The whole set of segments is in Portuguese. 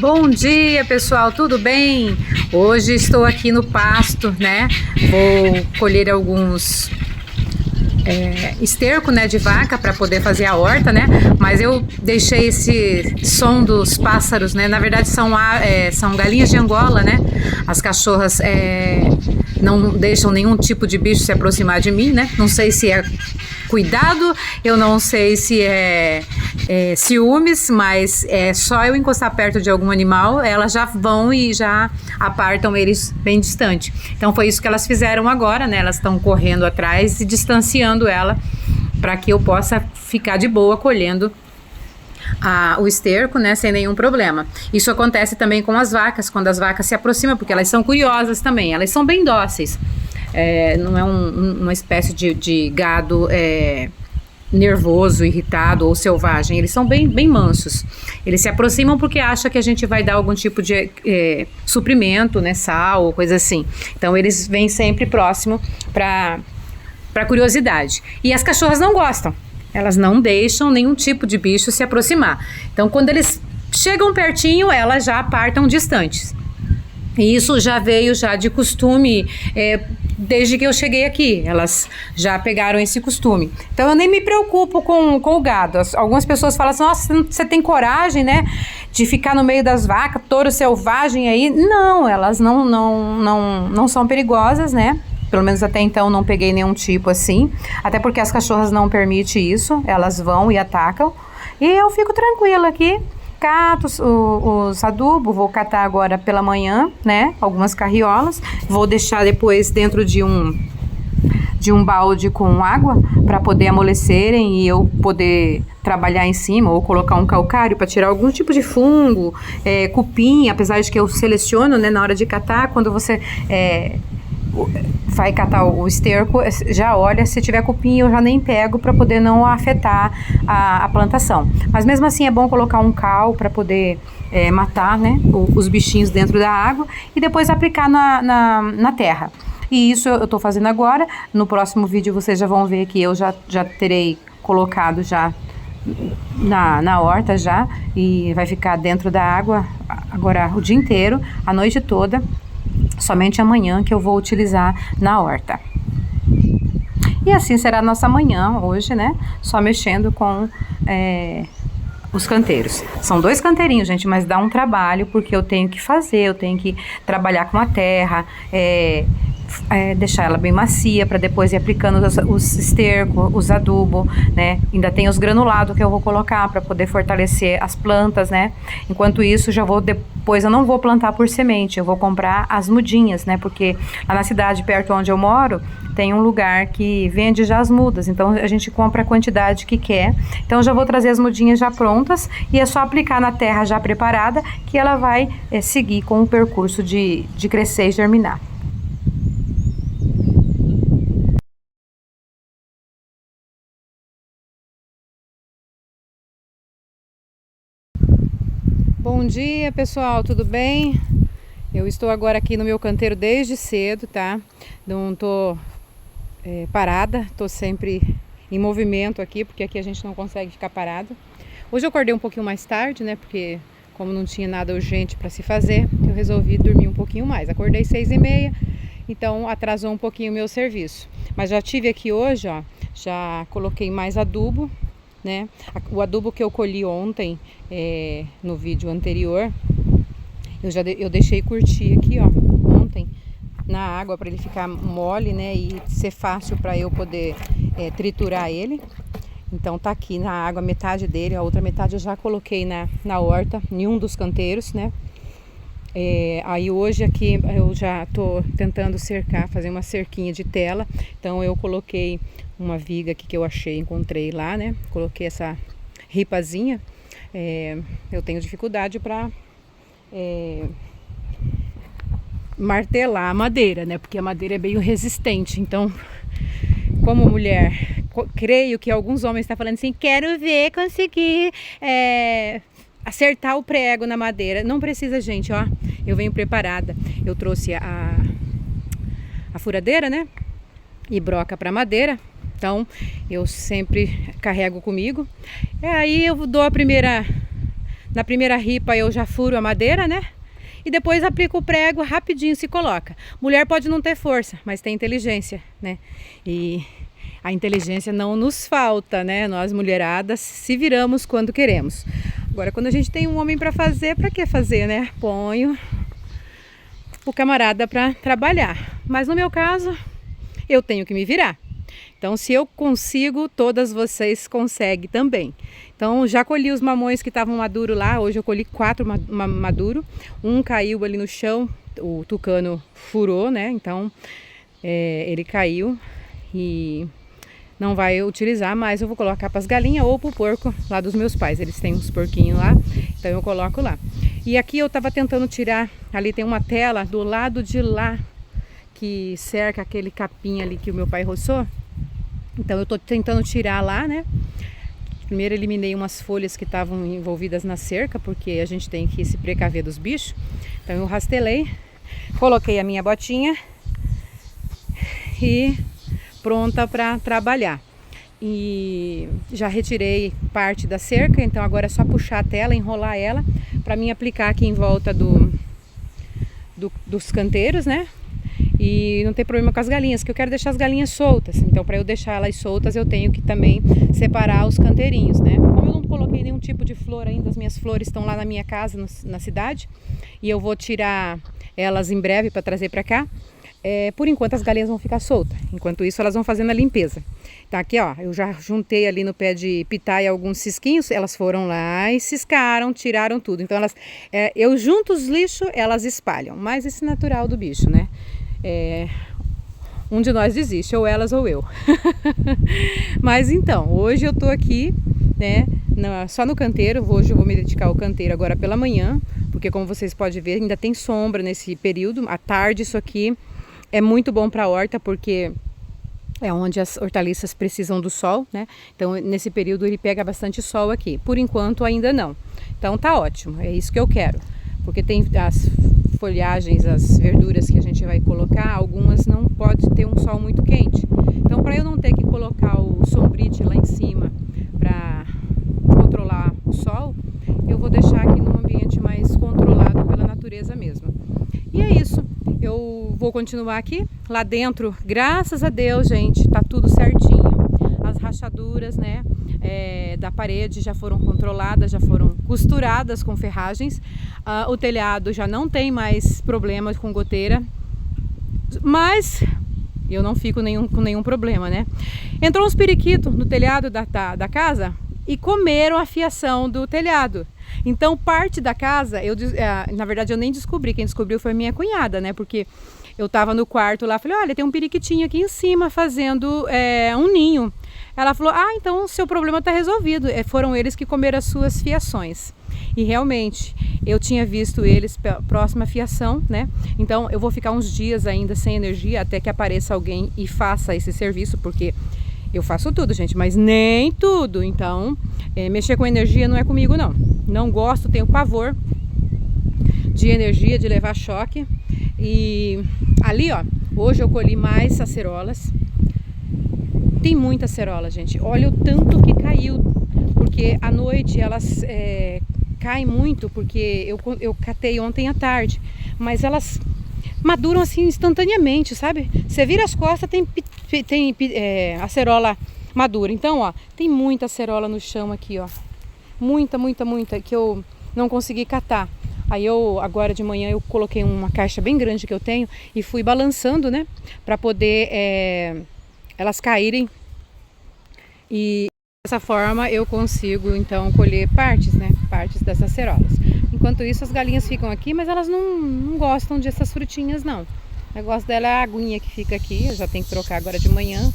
Bom dia, pessoal, tudo bem? Hoje estou aqui no pasto, né? Vou colher alguns esterco, né, de vaca para poder fazer a horta, né? Mas eu deixei esse som dos pássaros, né? Na verdade são galinhas de Angola, né? As cachorras não deixam nenhum tipo de bicho se aproximar de mim, né? Não sei se é cuidado, eu não sei se é ciúmes, mas é só eu encostar perto de algum animal, elas já vão e já apartam eles bem distante. Então foi isso que elas fizeram agora, né? Elas estão correndo atrás e distanciando ela para que eu possa ficar de boa colhendo o esterco, né, sem nenhum problema. Isso acontece também com as vacas, quando as vacas se aproximam, porque elas são curiosas também, elas são bem dóceis. Não é uma espécie de gado nervoso, irritado ou selvagem. Eles são bem mansos. Eles se aproximam porque acham que a gente vai dar algum tipo de suprimento, né, sal ou coisa assim. Então eles vêm sempre próximo para curiosidade. E as cachorras não gostam. Elas não deixam nenhum tipo de bicho se aproximar. Então quando eles chegam pertinho, elas já apartam distantes. E isso já veio de costume desde que eu cheguei aqui. Elas já pegaram esse costume. Então eu nem me preocupo com o gado. Algumas pessoas falam assim, nossa, você tem coragem, né, de ficar no meio das vacas, touro selvagem aí. Não, elas não são perigosas, né? Pelo menos até então não peguei nenhum tipo assim. Até porque as cachorras não permitem isso. Elas vão e atacam. E eu fico tranquila aqui. Cato os adubos, vou catar agora pela manhã, né? Algumas carriolas. Vou deixar depois dentro de um balde com água para poder amolecerem e eu poder trabalhar em cima ou colocar um calcário para tirar algum tipo de fungo, cupim, apesar de que eu seleciono, né, na hora de catar, quando você vai catar o esterco, já olha, se tiver cupim eu já nem pego para poder não afetar a plantação. Mas mesmo assim é bom colocar um cal para poder matar, né, os bichinhos dentro da água e depois aplicar na terra. E isso eu estou fazendo agora. No próximo vídeo vocês já vão ver que eu já terei colocado já na horta já e vai ficar dentro da água agora o dia inteiro, a noite toda. Somente amanhã que eu vou utilizar na horta. E assim será a nossa manhã hoje, né? Só mexendo com os canteiros. São 2 canteirinhos, gente, mas dá um trabalho porque eu tenho que fazer, eu tenho que trabalhar com a terra, deixar ela bem macia para depois ir aplicando os estercos, os adubos, né? Ainda tem os granulados que eu vou colocar para poder fortalecer as plantas, né? Enquanto isso, depois eu não vou plantar por semente, eu vou comprar as mudinhas, né? Porque lá na cidade, perto onde eu moro, tem um lugar que vende já as mudas, então a gente compra a quantidade que quer. Então eu já vou trazer as mudinhas já prontas e é só aplicar na terra já preparada que ela vai seguir com o percurso de crescer e germinar. Bom dia, pessoal, tudo bem? Eu estou agora aqui no meu canteiro desde cedo, tá? Não tô parada, tô sempre em movimento aqui, porque aqui a gente não consegue ficar parado. Hoje eu acordei um pouquinho mais tarde, né? Porque como não tinha nada urgente para se fazer, eu resolvi dormir um pouquinho mais. Acordei 6h30, então atrasou um pouquinho o meu serviço. Mas já tive aqui hoje, ó, já coloquei mais adubo, né? O adubo que eu colhi ontem no vídeo anterior, eu deixei curtir aqui, ó, ontem na água para ele ficar mole, né, e ser fácil para eu poder triturar ele. Então tá aqui na água metade dele, a outra metade eu já coloquei na horta, em um dos canteiros, né. Aí hoje aqui eu já tô tentando fazer uma cerquinha de tela. Então eu coloquei uma viga aqui que eu encontrei lá, né? Coloquei essa ripazinha. Eu tenho dificuldade para martelar a madeira, né? Porque a madeira é bem resistente. Então, como mulher, creio que alguns homens estão falando assim, quero ver conseguir acertar o prego na madeira. Não precisa, gente, ó. Eu venho preparada. Eu trouxe a furadeira, né? E broca para madeira. Então, eu sempre carrego comigo. Aí eu dou a primeira Na primeira ripa eu já furo a madeira, né? E depois aplico o prego, rapidinho se coloca. Mulher pode não ter força, mas tem inteligência, né? E a inteligência não nos falta, né? Nós mulheradas se viramos quando queremos. Agora, quando a gente tem um homem para fazer, para que fazer, né? Ponho o camarada para trabalhar. Mas no meu caso, eu tenho que me virar. Então, se eu consigo, todas vocês conseguem também. Então, já colhi os mamões que estavam maduros lá. Hoje eu colhi 4 maduros. Um caiu ali no chão, o tucano furou, né? Então, ele caiu e não vai utilizar mais. Eu vou colocar para as galinhas ou para o porco lá dos meus pais. Eles têm uns porquinhos lá, então eu coloco lá. E aqui eu estava tentando tirar, ali tem uma tela do lado de lá, que cerca aquele capim ali que o meu pai roçou. Então eu estou tentando tirar lá, né? Primeiro eliminei umas folhas que estavam envolvidas na cerca, porque a gente tem que se precaver dos bichos. Então eu rastelei, coloquei a minha botinha e pronta para trabalhar. E já retirei parte da cerca, então agora é só puxar a tela, enrolar ela para mim aplicar aqui em volta dos canteiros, né? E não tem problema com as galinhas, que eu quero deixar as galinhas soltas. Então, para eu deixar elas soltas, eu tenho que também separar os canteirinhos, né? Como eu não coloquei nenhum tipo de flor ainda, as minhas flores estão lá na minha casa, na cidade, e eu vou tirar elas em breve para trazer para cá. Por enquanto as galinhas vão ficar soltas. Enquanto isso, elas vão fazendo a limpeza. Então aqui, ó, eu já juntei ali no pé de pitaia alguns cisquinhos. Elas foram lá e ciscaram, tiraram tudo. Então eu junto os lixos, elas espalham. Mas esse natural do bicho, né? Um de nós desiste, ou elas ou eu. Mas então, hoje eu tô aqui, né? Só no canteiro. Hoje eu vou me dedicar ao canteiro agora pela manhã. Porque como vocês podem ver, ainda tem sombra nesse período. À tarde isso aqui é muito bom para a horta, porque é onde as hortaliças precisam do sol, né? Então, nesse período ele pega bastante sol aqui. Por enquanto, ainda não. Então, tá ótimo. É isso que eu quero. Porque tem as folhagens, as verduras que a gente vai colocar, algumas não pode ter um sol muito quente. Então, para eu não ter que colocar o sombrite lá em cima para controlar o sol, eu vou deixar aqui num ambiente mais controlado pela natureza mesmo. E é isso. Eu vou continuar aqui. Lá dentro, graças a Deus, gente, tá tudo certinho. As rachaduras, né, da parede já foram controladas, já foram costuradas com ferragens. O telhado já não tem mais problemas com goteira. Mas eu não fico com nenhum problema, né? Entrou uns periquitos no telhado da casa e comeram a fiação do telhado. Então parte da casa, na verdade eu nem descobri, quem descobriu foi minha cunhada, né? Porque eu tava no quarto lá, falei, olha, tem um periquitinho aqui em cima fazendo um ninho. Ela falou, então o seu problema tá resolvido, foram eles que comeram as suas fiações. E realmente, eu tinha visto eles próxima à fiação, né? Então eu vou ficar uns dias ainda sem energia até que apareça alguém e faça esse serviço, porque eu faço tudo, gente, mas nem tudo. Então, mexer com energia não é comigo, não. Não gosto, tenho pavor de energia, de levar choque. E ali, ó, hoje eu colhi mais acerolas. Tem muita acerola, gente. Olha o tanto que caiu, porque à noite elas caem muito, porque eu catei ontem à tarde. Mas elas maduram assim instantaneamente, sabe? Você vira as costas, tem acerola madura. Então, ó, tem muita acerola no chão aqui, ó. Muita, que eu não consegui catar. Aí agora de manhã eu coloquei uma caixa bem grande que eu tenho e fui balançando, né? Pra poder elas caírem. E dessa forma eu consigo então colher partes, né? Partes dessas acerolas. Enquanto isso as galinhas ficam aqui, mas elas não gostam dessas frutinhas, não. O negócio dela é a aguinha que fica aqui. Eu já tenho que trocar agora de manhã.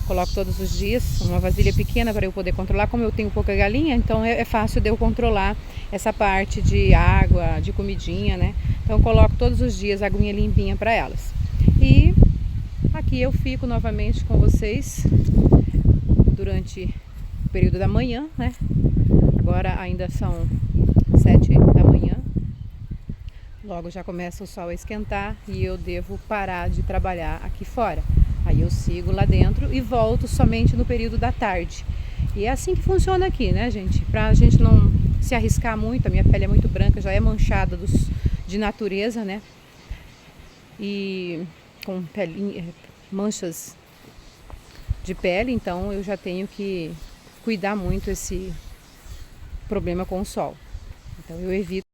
Coloco todos os dias uma vasilha pequena para eu poder controlar. Como eu tenho pouca galinha, então é fácil de eu controlar essa parte de água, de comidinha, né? Então eu coloco todos os dias a aguinha limpinha para elas. E aqui eu fico novamente com vocês durante o período da manhã, né? Agora ainda são 7 da manhã. Logo já começa o sol a esquentar e eu devo parar de trabalhar aqui fora. Aí eu sigo lá dentro e volto somente no período da tarde. E é assim que funciona aqui, né, gente? Pra gente não se arriscar muito, a minha pele é muito branca, já é manchada de natureza, né? E com manchas de pele, então eu já tenho que cuidar muito esse problema com o sol. Então eu evito